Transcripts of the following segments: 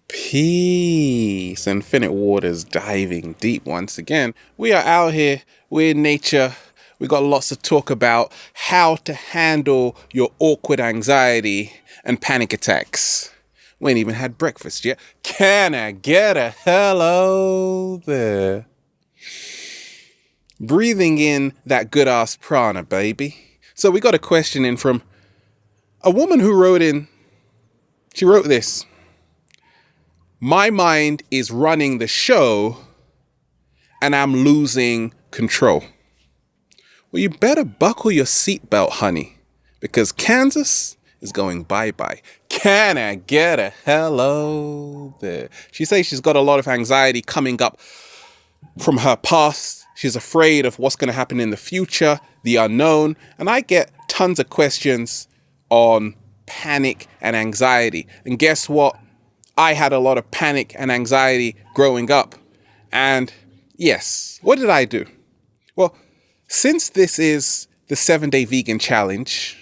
Peace. Infinite waters diving deep once again. We are out here. We're in nature. We got lots to talk about. How to handle your awkward anxiety and panic attacks. We ain't even had breakfast yet. Can I get a hello there? Breathing in that good ass prana, baby. So we got a question in from a woman who wrote in. She wrote this. My mind is running the show and I'm losing control. Well, you better buckle your seatbelt, honey, because Kansas is going bye-bye. Can I get a hello there? She says she's got a lot of anxiety coming up from her past. She's afraid of what's going to happen in the future, the unknown. And I get tons of questions on panic and anxiety. And guess what? I had a lot of panic and anxiety growing up. And yes, what did I do? Well, since this is the 7-day vegan challenge,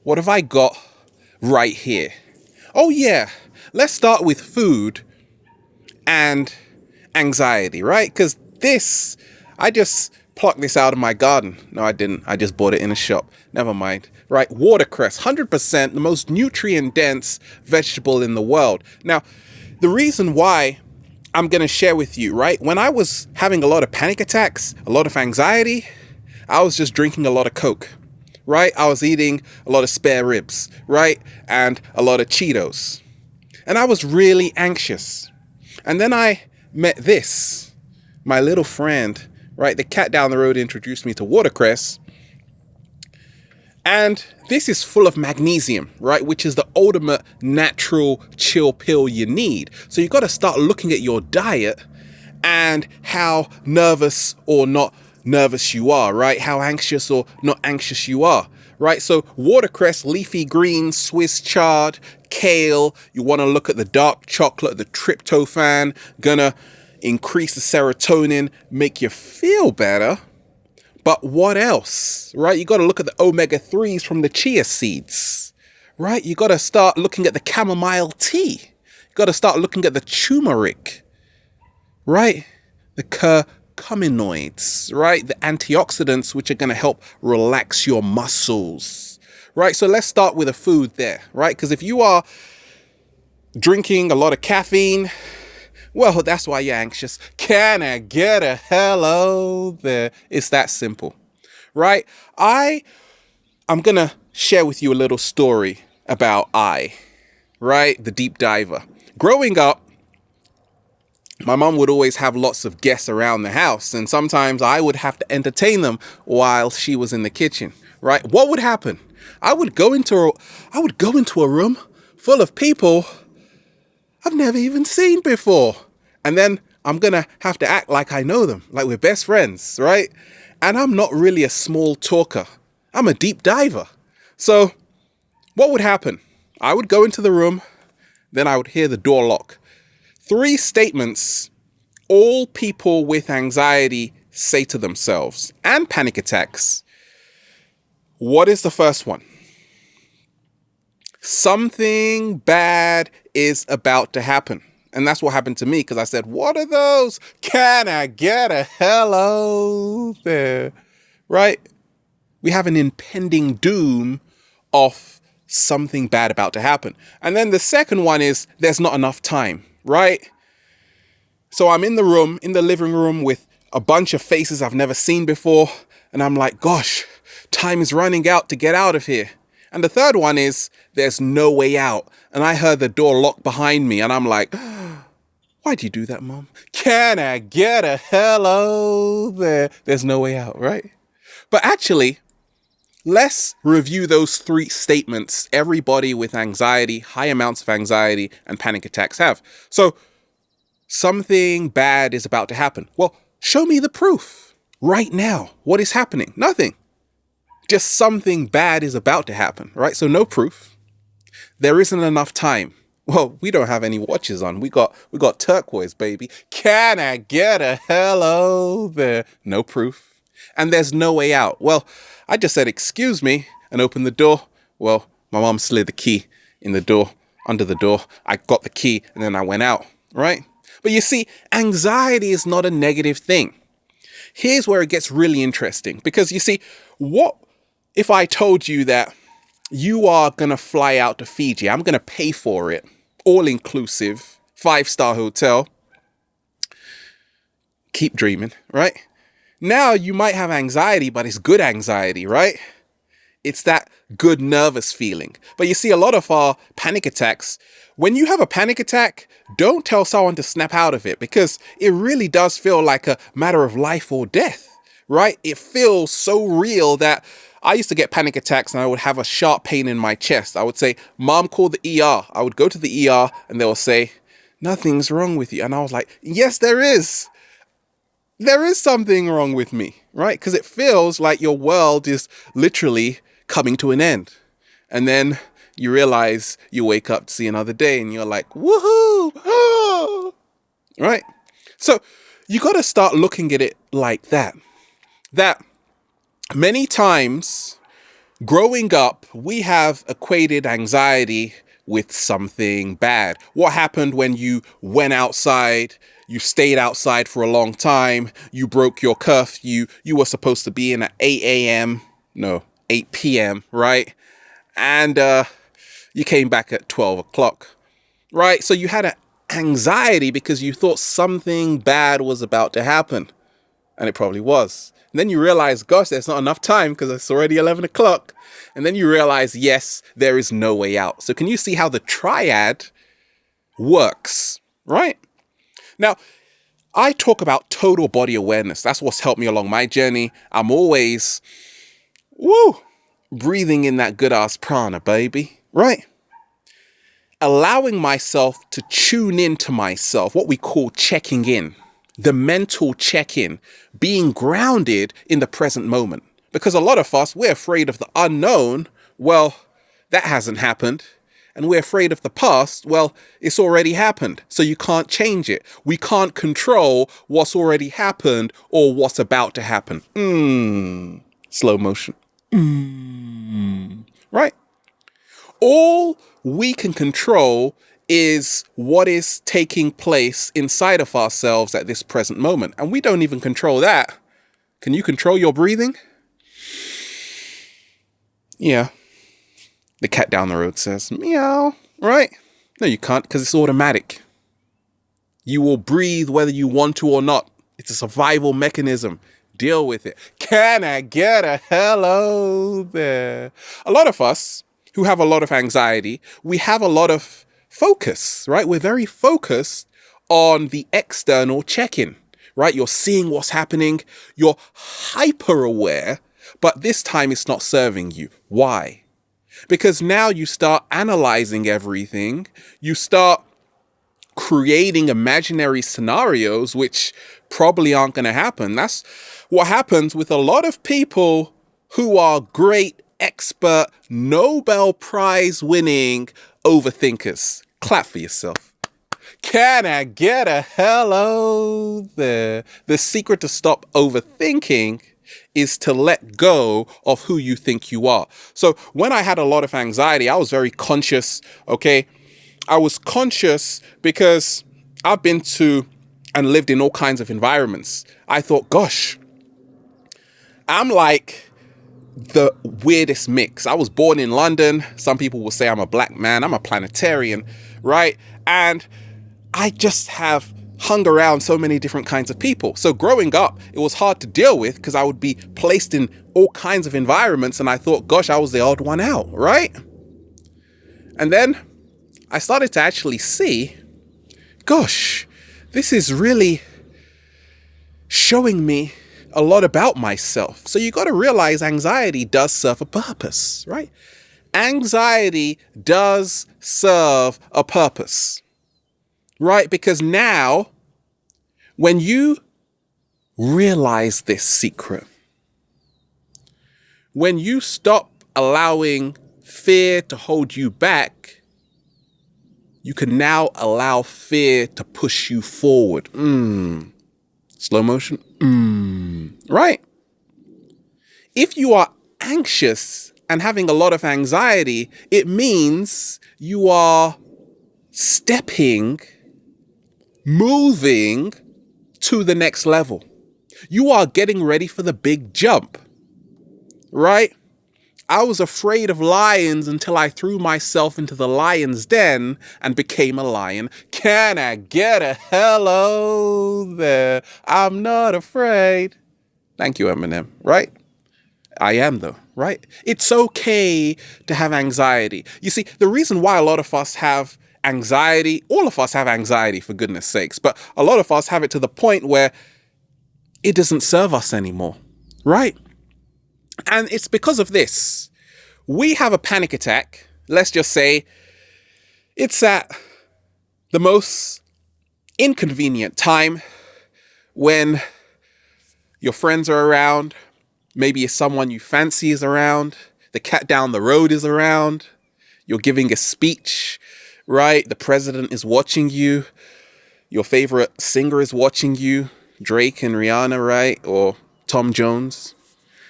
what have I got right here? Oh yeah, let's start with food and anxiety, right? Because this, I just plucked this out of my garden. No, I didn't. I just bought it in a shop. Never mind. Right, watercress, 100%, the most nutrient-dense vegetable in the world. Now, the reason why I'm going to share with you, right? When I was having a lot of panic attacks, a lot of anxiety, I was just drinking a lot of Coke, right? I was eating a lot of spare ribs, right? And a lot of Cheetos. And I was really anxious. And then I met this, my little friend, right? The cat down the road introduced me to watercress. And this is full of magnesium, right? Which is the ultimate natural chill pill you need. So you got to start looking at your diet and how nervous or not nervous you are, right? How anxious or not anxious you are, right? So watercress, leafy greens, Swiss chard, kale. You want to look at the dark chocolate, the tryptophan, gonna increase the serotonin, make you feel better. But what else, right? You got to look at the omega-3s from the chia seeds, right? You got to start looking at the chamomile tea. You got to start looking at the turmeric, right? The curcuminoids, right? The antioxidants, which are going to help relax your muscles, right? So let's start with a food there, right? Because if you are drinking a lot of caffeine, well, that's why you're anxious. Can I get a hello there? It's that simple, right? I'm going to share with you a little story about right? The deep diver. Growing up, my mom would always have lots of guests around the house. And sometimes I would have to entertain them while she was in the kitchen, right? What would happen? I would go into a room full of people I've never even seen before. And then I'm going to have to act like I know them, like we're best friends, right? And I'm not really a small talker. I'm a deep diver. So what would happen? I would go into the room, then I would hear the door lock. 3 statements all people with anxiety say to themselves and panic attacks. What is the first one? Something bad is about to happen. And that's what happened to me because I said, what are those? Can I get a hello there? Right? We have an impending doom of something bad about to happen. And then the second one is there's not enough time, right? So I'm in the living room with a bunch of faces I've never seen before. And I'm like, gosh, time is running out to get out of here. And the third one is there's no way out. And I heard the door lock behind me and I'm like, why'd you do that, Mom? Can I get a hello there? There's no way out, right? But actually, let's review those 3 statements everybody with anxiety, high amounts of anxiety and panic attacks have. So something bad is about to happen. Well, show me the proof right now. What is happening? Nothing. Just something bad is about to happen, right? So no proof. There isn't enough time. Well, we don't have any watches on. We got turquoise, baby. Can I get a hello there? No proof. And there's no way out. Well, I just said, excuse me, and opened the door. Well, my mom slid the key in the door under the door. I got the key and then I went out, right? But you see, anxiety is not a negative thing. Here's where it gets really interesting, because you see, what if I told you that you are going to fly out to Fiji? I'm going to pay for it, all inclusive, 5-star hotel. Keep dreaming, right? Now you might have anxiety, but it's good anxiety, right? It's that good nervous feeling. But you see, a lot of our panic attacks, when you have a panic attack, don't tell someone to snap out of it, because it really does feel like a matter of life or death, right? It feels so real that I used to get panic attacks and I would have a sharp pain in my chest. I would say, Mom, call the ER. I would go to the ER and they will say, nothing's wrong with you. And I was like, yes, there is. There is something wrong with me, right? Because it feels like your world is literally coming to an end. And then you realize you wake up to see another day and you're like, woohoo! Ah! Right? So you got to start looking at it like that. That many times growing up, we have equated anxiety with something bad. What happened when you went outside? You stayed outside for a long time. You broke your curfew. You were supposed to be in at 8 a.m. No, 8 p.m., right? And you came back at 12 o'clock, right? So you had an anxiety because you thought something bad was about to happen. And it probably was. And then you realize, gosh, there's not enough time because it's already 11 o'clock. And then you realize, yes, there is no way out. So can you see how the triad works, right? Now, I talk about total body awareness. That's what's helped me along my journey. I'm always, breathing in that good ass prana, baby, right? Allowing myself to tune into myself, what we call checking in, the mental check-in, being grounded in the present moment. Because a lot of us, we're afraid of the unknown. Well, that hasn't happened. And we're afraid of the past. Well, it's already happened. So you can't change it. We can't control what's already happened or what's about to happen. Slow motion. Right? All we can control is what is taking place inside of ourselves at this present moment. And we don't even control that. Can you control your breathing? Yeah. The cat down the road says, meow, right? No, you can't, because it's automatic. You will breathe whether you want to or not. It's a survival mechanism. Deal with it. Can I get a hello there? A lot of us who have a lot of anxiety, we have a lot of focus, right? We're very focused on the external check-in, right? You're seeing what's happening. You're hyper aware, but this time it's not serving you. Why? Because now you start analyzing everything. You start creating imaginary scenarios, which probably aren't going to happen. That's what happens with a lot of people who are great, expert, Nobel Prize winning overthinkers. Clap for yourself. Can I get a hello there? The secret to stop overthinking is to let go of who you think you are. So when I had a lot of anxiety, I was very conscious, okay? I was conscious because I've been to and lived in all kinds of environments. I thought, gosh, I'm like the weirdest mix. I was born in London. Some people will say I'm a black man. I'm a planetarian, right? And I just have hung around so many different kinds of people. So growing up, it was hard to deal with because I would be placed in all kinds of environments and I thought, gosh, I was the odd one out, right? And then I started to actually see, gosh, this is really showing me a lot about myself. So you got to realize anxiety does serve a purpose, right? Anxiety does serve a purpose. Right? Because now, when you realize this secret, when you stop allowing fear to hold you back, you can now allow fear to push you forward. Slow motion. Right? If you are anxious and having a lot of anxiety, it means you are moving to the next level. You are getting ready for the big jump, right? I was afraid of lions until I threw myself into the lion's den and became a lion. Can I get a hello there? I'm not afraid. Thank you, Eminem, right? I am though, right? It's okay to have anxiety. You see, the reason why a lot of us have anxiety, all of us have anxiety for goodness sakes, but a lot of us have it to the point where it doesn't serve us anymore, right? And it's because of this. We have a panic attack. Let's just say it's at the most inconvenient time when your friends are around, maybe someone you fancy is around, the cat down the road is around, you're giving a speech, right? The president is watching you, your favorite singer is watching you, Drake and Rihanna, right? Or Tom Jones.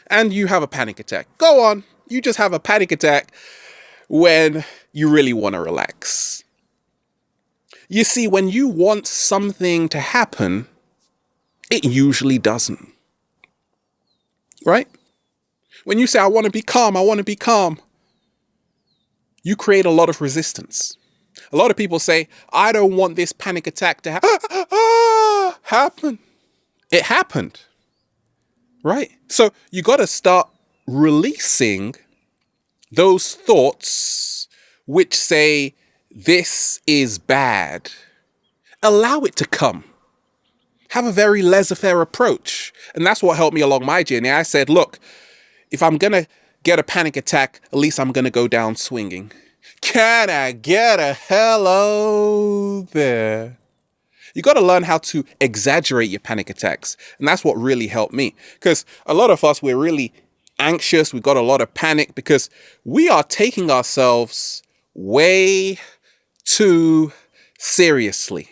And you have a panic attack. Go on. You just have a panic attack when you really want to relax. You see, when you want something to happen, it usually doesn't. Right? When you say, I want to be calm, you create a lot of resistance. A lot of people say, I don't want this panic attack to happen. It happened. Right? So you got to start releasing those thoughts which say, this is bad. Allow it to come. Have a very laissez-faire approach. And that's what helped me along my journey. I said, look, if I'm going to get a panic attack, at least I'm going to go down swinging. Can I get a hello there? You got to learn how to exaggerate your panic attacks. And that's what really helped me. Because a lot of us, we're really anxious. We've got a lot of panic because we are taking ourselves way too seriously.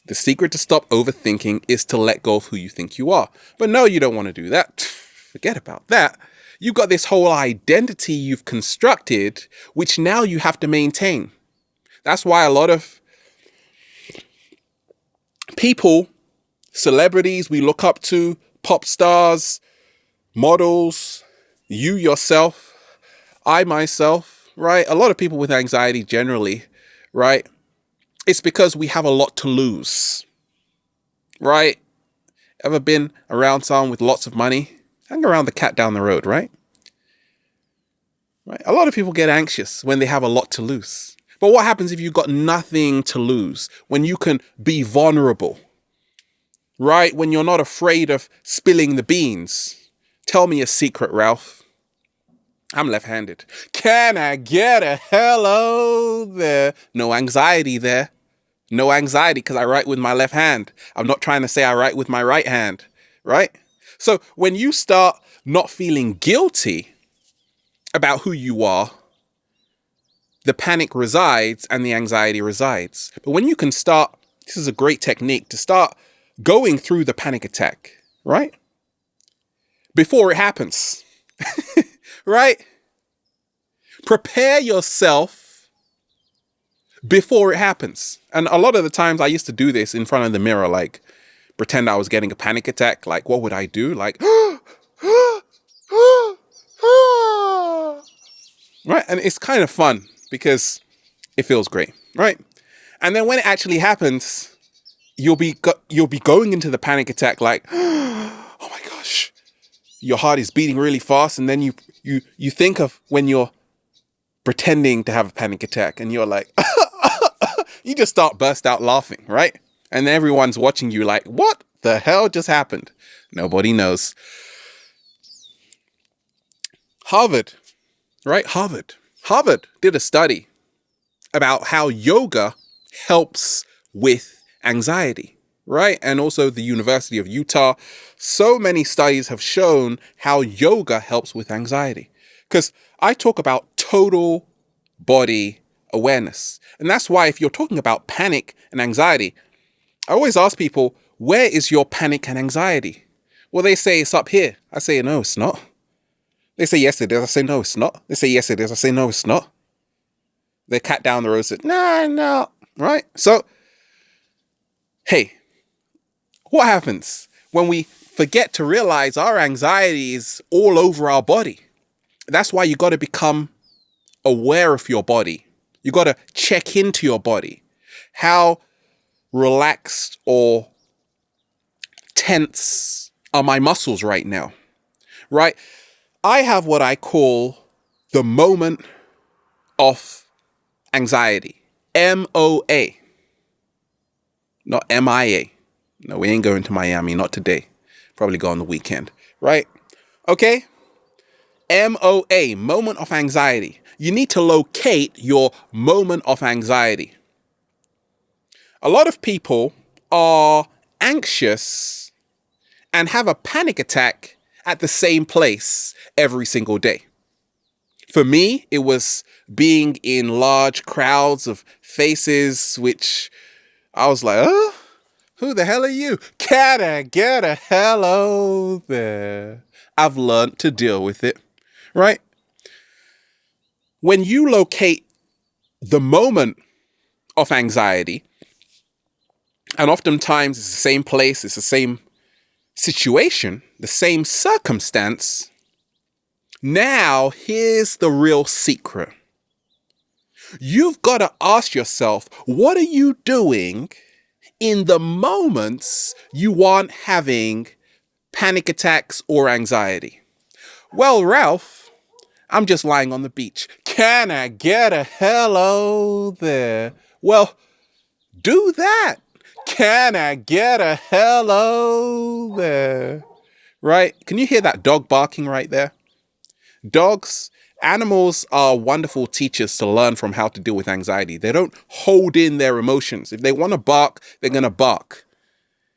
The secret to stop overthinking is to let go of who you think you are. But no, you don't want to do that. Forget about that. You've got this whole identity you've constructed, which now you have to maintain. That's why a lot of people, celebrities we look up to, pop stars, models, you yourself, I myself, right? A lot of people with anxiety generally, right? It's because we have a lot to lose, right? Ever been around someone with lots of money? Hang around the cat down the road, right? Right? A lot of people get anxious when they have a lot to lose. But what happens if you've got nothing to lose? When you can be vulnerable, right? When you're not afraid of spilling the beans. Tell me a secret, Ralph. I'm left-handed. Can I get a hello there? No anxiety there. No anxiety because I write with my left hand. I'm not trying to say I write with my right hand, right? So when you start not feeling guilty about who you are, the panic resides and the anxiety resides. But when you can start, this is a great technique to start going through the panic attack, right? Before it happens, right? Prepare yourself before it happens. And a lot of the times I used to do this in front of the mirror, like pretend I was getting a panic attack. Like, what would I do? Like, right? And it's kind of fun because it feels great, right? And then when it actually happens, you'll be going into the panic attack like, oh my gosh, your heart is beating really fast. And then you think of when you're pretending to have a panic attack and you're like, you just burst out laughing, right? And everyone's watching you like, what the hell just happened? Nobody knows. Harvard, right? Harvard did a study about how yoga helps with anxiety, right? And also the University of Utah. So many studies have shown how yoga helps with anxiety. Because I talk about total body awareness. And that's why if you're talking about panic and anxiety, I always ask people, where is your panic and anxiety? Well, they say it's up here. I say, no, it's not. They say, yes, it is. I say, no, it's not. They say, yes, it is. I say, no, it's not. The cat down the road said, no, right? So, hey, what happens when we forget to realize our anxiety is all over our body? That's why you got to become aware of your body. You got to check into your body. How relaxed or tense are my muscles right now? Right? I have what I call the moment of anxiety. MOA. Not MIA. No, we ain't going to Miami. Not today. Probably go on the weekend. Right? Okay? MOA. Moment of anxiety. You need to locate your moment of anxiety. A lot of people are anxious and have a panic attack at the same place every single day. For me, it was being in large crowds of faces, which I was like, who the hell are you? Can I get a hello there? I've learned to deal with it, right? When you locate the moment of anxiety, and oftentimes it's the same place, it's the same situation, the same circumstance. Now, here's the real secret. You've got to ask yourself, what are you doing in the moments you aren't having panic attacks or anxiety? Well, Ralph, I'm just lying on the beach. Can I get a hello there? Well, do that. Can I get a hello there? Right? Can you hear that dog barking right there? Animals are wonderful teachers to learn from how to deal with anxiety. They don't hold in their emotions. If they want to bark, they're going to bark.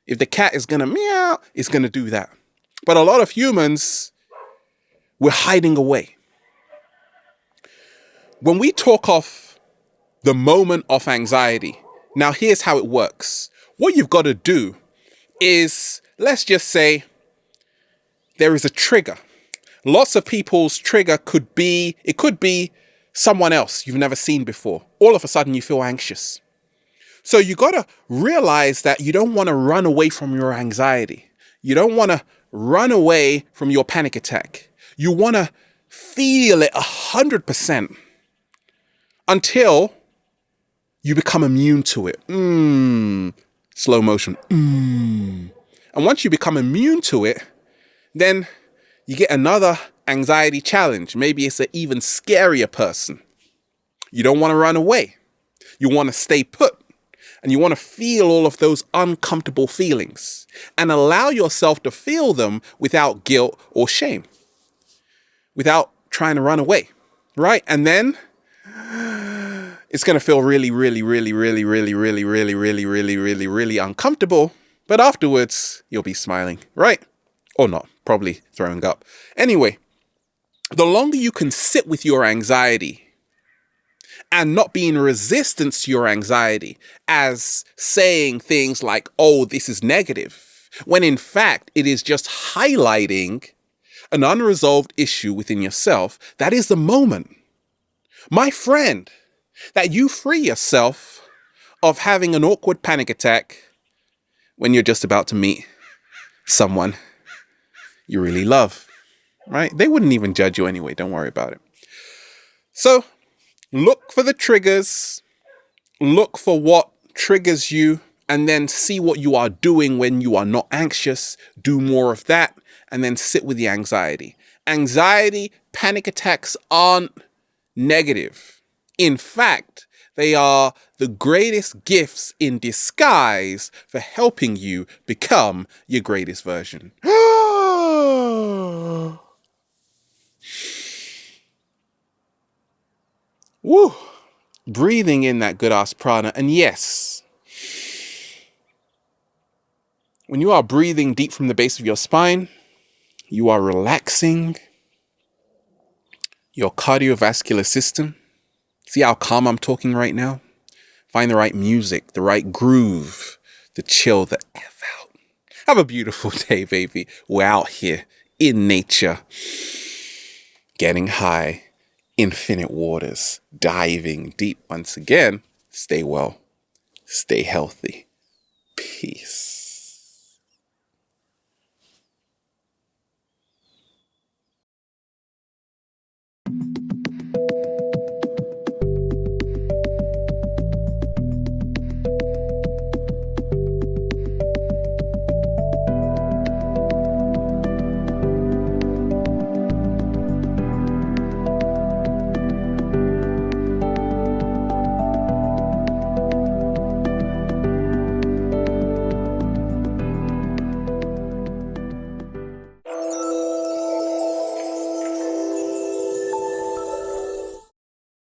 If the cat is going to meow, it's going to do that. But a lot of humans, we're hiding away. When we talk of the moment of anxiety, now here's how it works. What you've got to do is, let's just say there is a trigger. Lots of people's trigger could be someone else you've never seen before. All of a sudden you feel anxious. So you got to realize that you don't want to run away from your anxiety. You don't want to run away from your panic attack. You want to feel it 100% until you become immune to it. Slow motion. And once you become immune to it, then you get another anxiety challenge. Maybe it's an even scarier person. You don't want to run away. You want to stay put. And you want to feel all of those uncomfortable feelings and allow yourself to feel them without guilt or shame, without trying to run away, right? And then it's going to feel really, really, really, really, really, really, really, really, really, really, really uncomfortable. But afterwards, you'll be smiling, right? Or not, probably throwing up. Anyway, the longer you can sit with your anxiety and not be in resistance to your anxiety as saying things like, oh, this is negative, when in fact it is just highlighting an unresolved issue within yourself, that is the moment, my friend, that you free yourself of having an awkward panic attack when you're just about to meet someone you really love, right? They wouldn't even judge you anyway. Don't worry about it. So look for the triggers, look for what triggers you, and then see what you are doing when you are not anxious. Do more of that, and then sit with the anxiety. Anxiety, panic attacks aren't negative. In fact, they are the greatest gifts in disguise for helping you become your greatest version. Woo! Breathing in that good ass prana. And yes, when you are breathing deep from the base of your spine, you are relaxing your cardiovascular system. See how calm I'm talking right now? Find the right music, the right groove to chill the F out. Have a beautiful day, baby. We're out here in nature, getting high infinite waters, diving deep once again. Stay well, stay healthy. Peace.